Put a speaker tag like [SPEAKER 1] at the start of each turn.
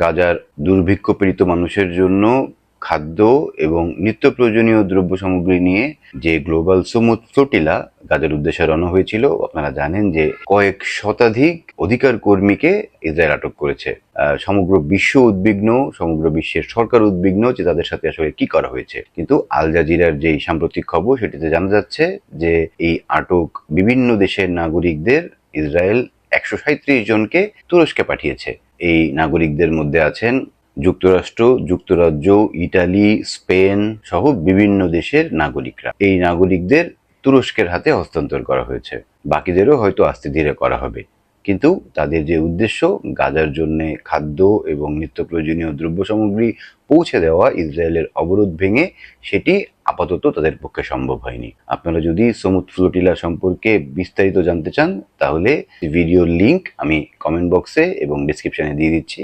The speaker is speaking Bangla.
[SPEAKER 1] গাজার দুর্ভিক্ষ পীড়িত মানুষের জন্য খাদ্য এবং নিত্য প্রয়োজনীয় দ্রব্য সামগ্রী নিয়ে যে গ্লোবাল সমুদ ফ্লোটিলা গাজার উদ্দেশ্যে রওনা হয়েছিল, আপনারা জানেন যে কয়েক শতাধিক অধিকার কর্মীকে ইসরায়েল আটক করেছে। সমগ্র বিশ্ব উদ্বিগ্ন, সমগ্র বিশ্বের সরকার উদ্বিগ্ন যে তাদের সাথে আসলে কি করা হয়েছে। কিন্তু আল জাজিরার যেই সাম্প্রতিক খবর, সেটিতে জানা যাচ্ছে যে এই আটক বিভিন্ন দেশের নাগরিকদের ইসরায়েল 137 জনকে তুরস্কে পাঠিয়েছে। এই নাগরিকদের মধ্যে আছেন যুক্তরাষ্ট্র, যুক্তরাজ্য, ইটালি, স্পেন সহ বিভিন্ন দেশের নাগরিকরা। এই নাগরিকদের তুরস্কের হাতে হস্তান্তর করা হয়েছে। বাকিদেরও হয়তো আস্তে ধীরে করা হবে। কিন্তু তাদের যে উদ্দেশ্য, গাজার জন্য খাদ্য এবং নিত্য প্রয়োজনীয় দ্রব্য সামগ্রী পৌঁছে দেওয়া, ইসরায়েলের অবরোধ ভেঙে সেটি আপাতত তাদের পক্ষে সম্ভব হয়নি। আপনারা যদি সমুদ ফ্লোটিলা সম্পর্কে বিস্তারিত জানতে চান, তাহলে ভিডিওর লিংক আমি কমেন্ট বক্সে এবং ডিসক্রিপশনে দিয়ে দিচ্ছি।